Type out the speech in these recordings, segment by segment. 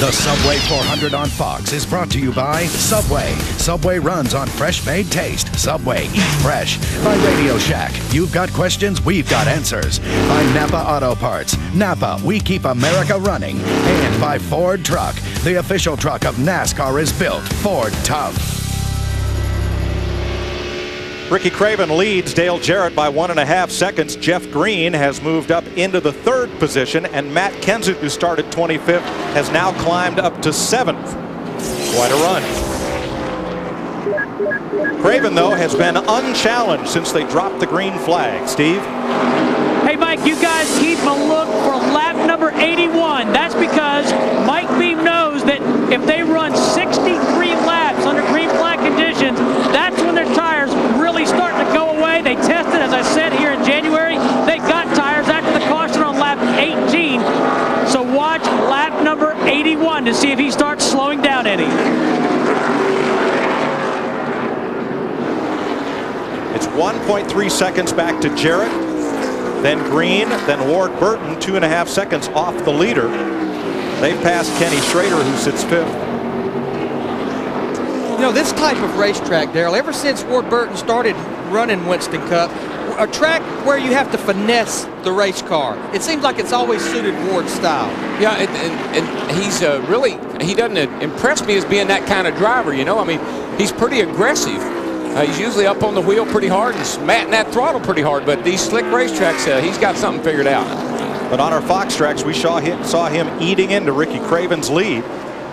The Subway 400 on Fox is brought to you by Subway. Subway runs on fresh-made taste. Subway, eat fresh. By Radio Shack. You've got questions, we've got answers. By Napa Auto Parts. Napa, we keep America running. And by Ford Truck. The official truck of NASCAR is built Ford Tough. Ricky Craven leads Dale Jarrett by 1.5 seconds. Jeff Green has moved up into the 3rd position, and Matt Kenseth, who started 25th, has now climbed up to 7th. Quite a run. Craven, though, has been unchallenged since they dropped the green flag. Steve? Hey, Mike, you guys keep a look for lap number 81. That's because Mike Beam knows that if they run 63 laps under green flag conditions, that's when their tires really starting to go away. They tested, as I said, here in January. They got tires after the caution on lap 18. So watch lap number 81 to see if he starts slowing down any. It's 1.3 seconds back to Jarrett, then Green, then Ward Burton, 2.5 seconds off the leader. They've passed Kenny Schrader, who sits 5th. You know, this type of racetrack, Daryl, ever since Ward Burton started running Winston Cup, a track where you have to finesse the race car. It seems like it's always suited Ward's style. Yeah, and he's really, he doesn't impress me as being that kind of driver, you know. I mean, he's pretty aggressive. He's usually up on the wheel pretty hard and smatting that throttle pretty hard, but these slick racetracks, he's got something figured out. But on our Fox tracks, we saw him eating into Ricky Craven's lead.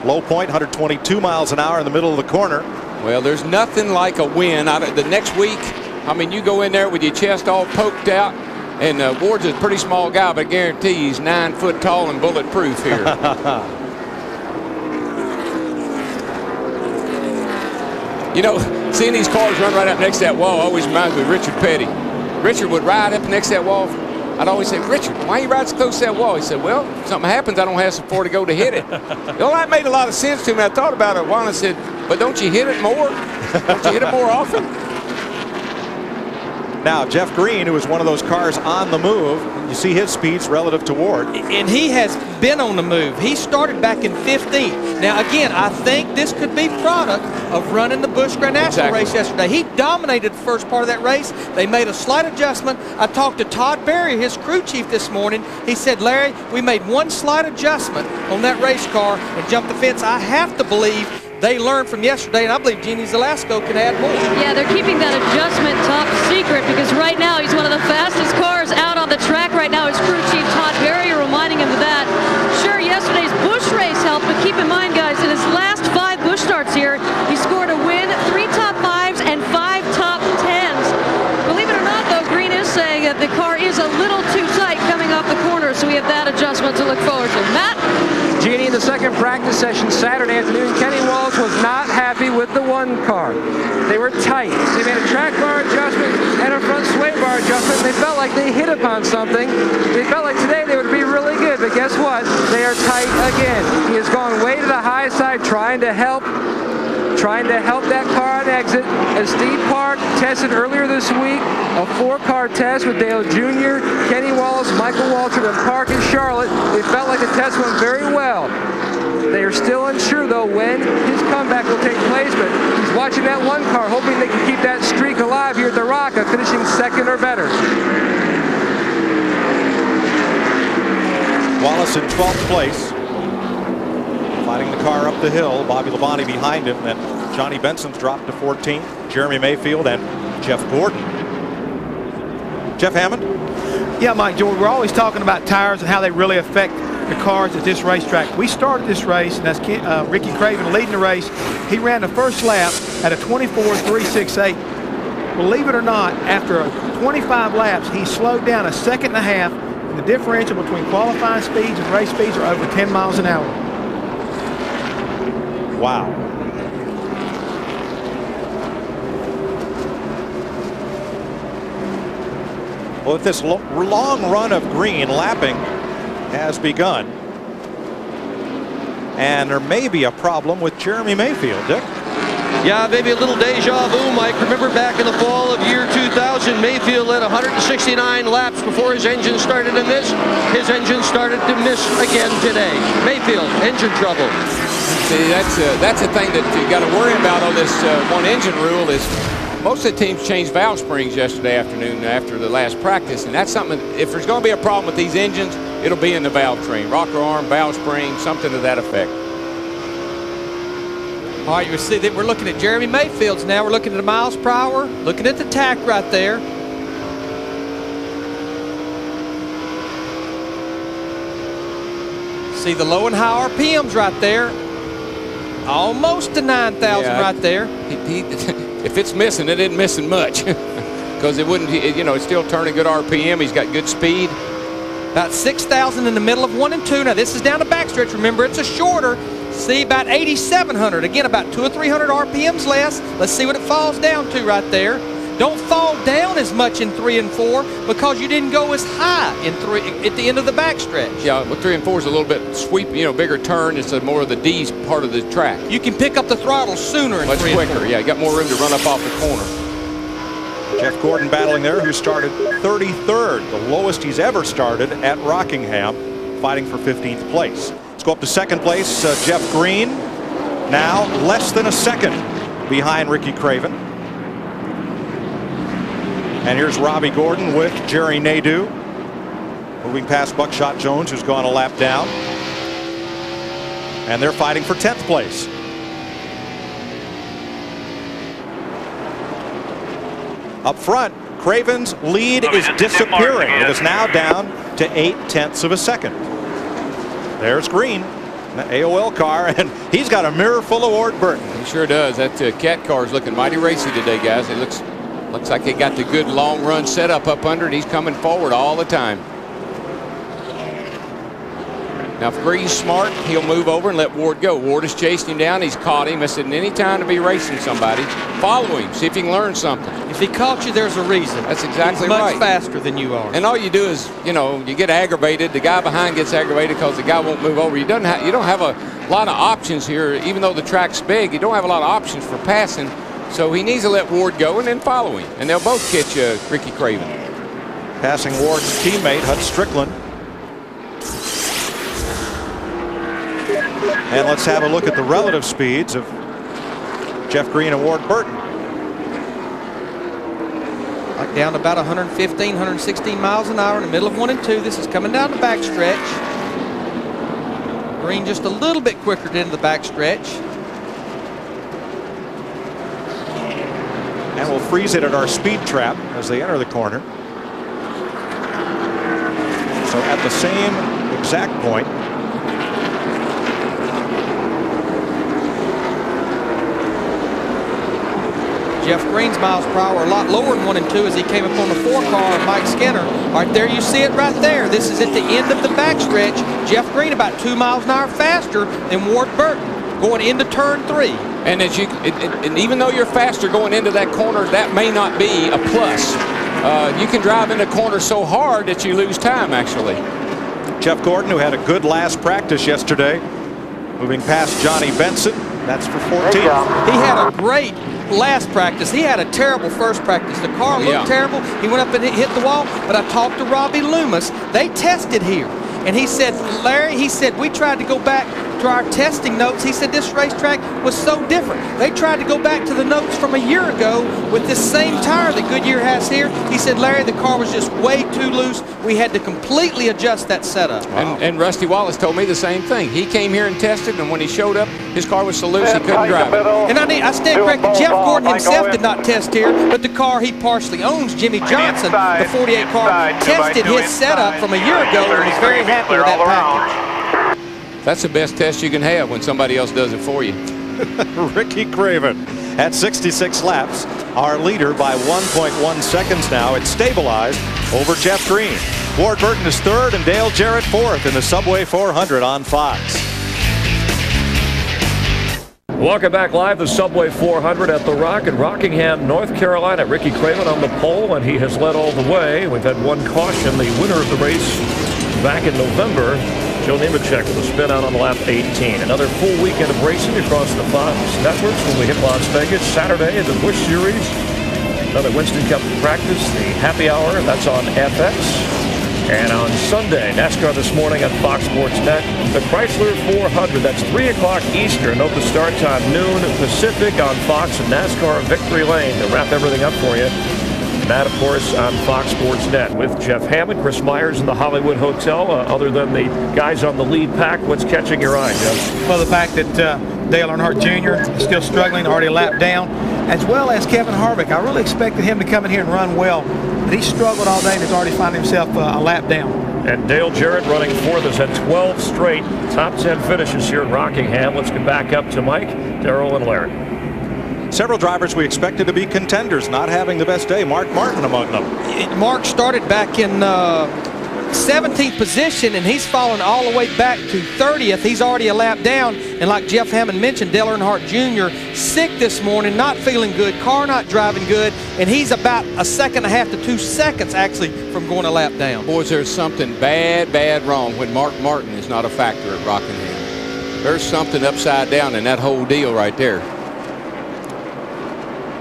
Low point, 122 miles an hour in the middle of the corner. Well, there's nothing like a win. The next week, I mean, you go in there with your chest all poked out, and Ward's a pretty small guy, but I guarantee he's 9 foot tall and bulletproof here. You know, seeing these cars run right up next to that wall always reminds me of Richard Petty. Richard would ride up next to that wall. I'd always say, Richard, why you ride so close to that wall? He said, well, if something happens, I don't have support to go to hit it. Well, that made a lot of sense to me. I thought about it a while and I said, but don't you hit it more? Don't you hit it more often? Now, Jeff Green, who is one of those cars on the move, you see his speeds relative to Ward. And he has been on the move. He started back in 15th. Now, again, I think this could be product of running the Busch Grand National race yesterday. He dominated the first part of that race. They made a slight adjustment. I talked to Todd Berry, his crew chief, this morning. He said, Larry, we made one slight adjustment on that race car and jumped the fence. I have to believe they learned from yesterday, and I believe Genie Zelasco can add more. Yeah, they're keeping that adjustment top secret because right now he's one of the fastest cars out on the track right now. His crew chief Todd Berry reminding him of that. Sure, yesterday's Busch race helped, but keep in mind, guys, in his last 5 Busch starts here, he scored a win, 3 top 5s, and 5 top 10s. Believe it or not, though, Green is saying that the car is a little too tight coming off the corner, so we have that adjustment to look forward to. Matt? Genie, in the second practice session Saturday afternoon, Kenny Wallace was not happy with the 1 car. They were tight. They made a track bar adjustment and a front sway bar adjustment. They felt like they hit upon something. They felt like today they would be really good, but guess what? They are tight again. He has gone way to the high side trying to help that car on exit. As Steve Park tested earlier this week, a 4-car test with Dale Jr., Kenny Wallace, Michael Waltrip, and Park in Charlotte. They felt like the test went very well. They are still unsure, though, when his comeback will take place, but he's watching that 1 car, hoping they can keep that streak alive here at the Rocca, finishing 2nd or better. Wallace in 12th place. Fighting the car up the hill. Bobby Labonte behind him, and Johnny Benson's dropped to 14th. Jeremy Mayfield and Jeff Gordon. Jeff Hammond? Yeah, Mike George, we're always talking about tires and how they really affect the cars at this racetrack. We started this race, and that's Ricky Craven leading the race. He ran the first lap at a 24.368. Believe it or not, after 25 laps, he slowed down a 1.5 seconds, and the differential between qualifying speeds and race speeds are over 10 miles an hour. Wow. Well, if this long run of Green lapping has begun, and there may be a problem with Jeremy Mayfield, Dick. Yeah, maybe a little deja vu, Mike. Remember back in the fall of year 2000, Mayfield led 169 laps before his engine started to miss. His engine started to miss again today. Mayfield, engine trouble. See, that's the thing that you got to worry about on this one engine rule is most of the teams changed valve springs yesterday afternoon after the last practice, and that's something, if there's going to be a problem with these engines, it'll be in the valve train. Rocker arm, valve spring, something to that effect. All right, you see that we're looking at Jeremy Mayfield's now. We're looking at the miles per hour, looking at the tack right there. See the low and high RPMs right there. Almost to 9,000 right there. If it's missing, it isn't missing much because it wouldn't, you know, it's still turning good RPM. He's got good speed. About 6,000 in the middle of 1 and 2. Now this is down the backstretch. Remember, it's a shorter. See, about 8,700. Again, about 200 or 300 RPMs less. Let's see what it falls down to right there. Don't fall down as much in 3 and 4 because you didn't go as high in 3 at the end of the backstretch. Yeah, well, 3 and 4 is a little bit sweep, you know, bigger turn. It's more of the D's part of the track. You can pick up the throttle sooner in 3 and 4. Much quicker, yeah. You got more room to run up off the corner. Jeff Gordon battling there, who started 33rd, the lowest he's ever started at Rockingham, fighting for 15th place. Let's go up to second place. Jeff Green, now less than a second behind Ricky Craven. And here's Robbie Gordon with Jerry Nadeau, moving past Buckshot Jones, who's gone a lap down. And they're fighting for 10th place. Up front, Craven's lead is disappearing. It is now down to 0.8 of a second. There's Green, the AOL car, and he's got a mirror full of Ward Burton. He sure does. That cat car is looking mighty racy today, guys. It looks like they got the good long run setup up under it. He's coming forward all the time. Now, if Green's smart, he'll move over and let Ward go. Ward has chased him down. He's caught him. This isn't any time to be racing somebody. Follow him. See if you can learn something. If he caught you, there's a reason. That's exactly right. He's much faster than you are. And all you do is, you know, you get aggravated. The guy behind gets aggravated because the guy won't move over. You don't have a lot of options here. Even though the track's big, you don't have a lot of options for passing. So he needs to let Ward go and then follow him. And they'll both catch Ricky Craven. Passing Ward's teammate, Hud Strickland. And let's have a look at the relative speeds of Jeff Green and Ward Burton. Like down to about 115, 116 miles an hour in the middle of 1 and 2. This is coming down the backstretch. Green just a little bit quicker into the backstretch. And we'll freeze it at our speed trap as they enter the corner. So at the same exact point, Jeff Green's miles per hour a lot lower in 1 and 2 as he came up on the 4 car of Mike Skinner. Right there, you see it right there. This is at the end of the backstretch. Jeff Green about 2 miles an hour faster than Ward Burton going into turn 3. And as and even though you're faster going into that corner, that may not be a plus. You can drive in the corner so hard that you lose time, actually. Jeff Gordon, who had a good last practice yesterday, moving past Johnny Benson. That's for 14th. He had a great last practice. He had a terrible first practice. The car looked terrible. He went up and hit the wall. But I talked to Robbie Loomis. They tested here. And he said, Larry, he said, we tried to go back to our testing notes. He said this racetrack was so different. They tried to go back to the notes from a year ago with this same tire that Goodyear has here. He said, Larry, the car was just way too loose. We had to completely adjust that setup. Wow. And Rusty Wallace told me the same thing. He came here and tested, and when he showed up, his car was so loose he couldn't drive it. And I stand corrected. Jeff Gordon himself did not test here, but the car he partially owns, Jimmy Johnson, the 48 car, tested his setup from a year ago and was very happy with that package. That's the best test you can have when somebody else does it for you. Ricky Craven at 66 laps, our leader by 1.1 seconds now. It's stabilized over Jeff Green. Ward Burton is third and Dale Jarrett fourth in the Subway 400 on Fox. Welcome back live, the Subway 400 at the Rock in Rockingham, North Carolina. Ricky Craven on the pole, and he has led all the way. We've had one caution. The winner of the race back in November Joe Nemechek with a spin out on lap 18. Another full weekend of racing across the Fox networks when we hit Las Vegas. Saturday, the Busch Series. Another Winston Cup practice, the happy hour, that's on FX. And on Sunday, NASCAR this morning on Fox Sports Net. The Chrysler 400, that's 3 o'clock Eastern. Note the start time, noon Pacific on Fox and NASCAR Victory Lane to wrap everything up for you. And that, of course, on Fox Sports Net with Jeff Hammond, Chris Myers in the Hollywood Hotel. Other than the guys on the lead pack, what's catching your eye, Jeff? Well, the fact that Dale Earnhardt Jr. is still struggling, already a lap down, as well as Kevin Harvick. I really expected him to come in here and run well, but he struggled all day and has already found himself a lap down. And Dale Jarrett running fourth has had 12 straight top 10 finishes here in Rockingham. Let's get back up to Mike, Darrell, and Larry. Several drivers we expected to be contenders not having the best day. Mark Martin among them. Mark started back in 17th position, and he's fallen all the way back to 30th. He's already a lap down, and like Jeff Hammond mentioned, Dale Earnhardt Jr. sick this morning, not feeling good, car not driving good, and he's about a second and a half to 2 seconds actually from going a lap down. Boys, there's something bad wrong when Mark Martin is not a factor at Rockingham. There's something upside down in that whole deal right there.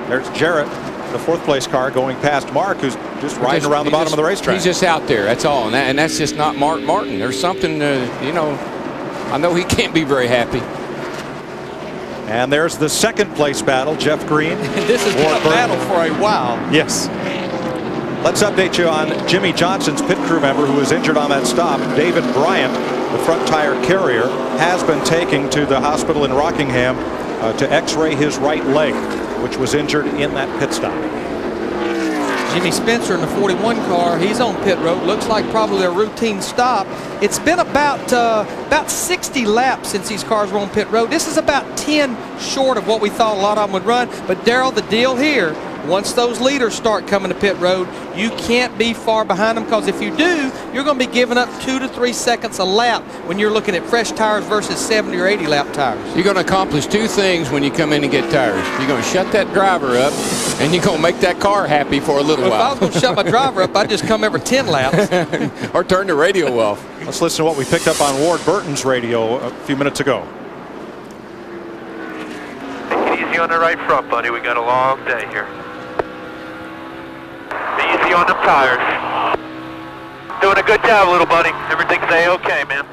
There's Jarrett, the fourth place car, going past Mark, who's just riding around the bottom of the racetrack. He's just out there, that's all. And that's just not Mark Martin. There's something, you know, I know he can't be very happy. And there's the second place battle, Jeff Green. This has been a battle for a while. Yes. Let's update you on Jimmy Johnson's pit crew member who was injured on that stop. David Bryant, the front tire carrier, has been taken to the hospital in Rockingham to x-ray his right leg, which was injured in that pit stop. Jimmy Spencer in the 41 car, he's on pit road. Looks like probably a routine stop. It's been about 60 laps since these cars were on pit road. This is about 10 short of what we thought a lot of them would run. But Darrell, the deal here, once those leaders start coming to pit road, you can't be far behind them, because if you do, you're going to be giving up 2 to 3 seconds a lap when you're looking at fresh tires versus 70 or 80 lap tires. You're going to accomplish 2 things when you come in and get tires. You're going to shut that driver up, and you're going to make that car happy for a little while. If I was going to shut my driver up, I'd just come every 10 laps. Or turn the radio off. Let's listen to what we picked up on Ward Burton's radio a few minutes ago. Take it easy on the right front, buddy. We got a long day here. Be easy on the tires. Doing a good job, little buddy. Everything's A-okay, man.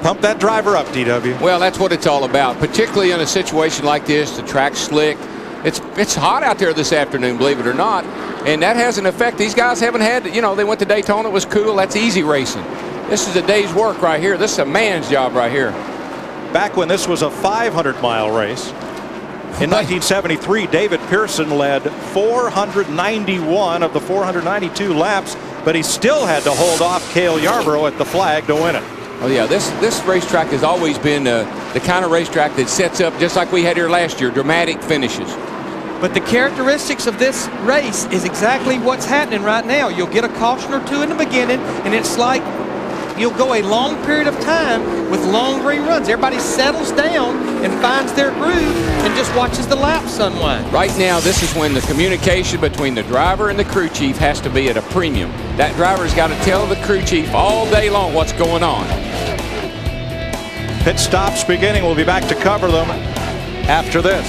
Pump that driver up, DW. Well, that's what it's all about, particularly in a situation like this. The track's slick. It's hot out there this afternoon, believe it or not, and that has an effect. These guys haven't had, you know, they went to Daytona, it was cool. That's easy racing. This is a day's work right here. This is a man's job right here. Back when this was a 500-mile race, in 1973, David Pearson led 491 of the 492 laps, but he still had to hold off Cale Yarborough at the flag to win it. Oh yeah, this racetrack has always been the kind of racetrack that sets up, just like we had here last year, dramatic finishes. But the characteristics of this race is exactly what's happening right now. You'll get a caution or two in the beginning, and it's like you'll go a long period of time with long green runs. Everybody settles down and finds their groove and just watches the laps unwind. Right now, this is when the communication between the driver and the crew chief has to be at a premium. That driver's got to tell the crew chief all day long what's going on. Pit stops beginning. We'll be back to cover them after this.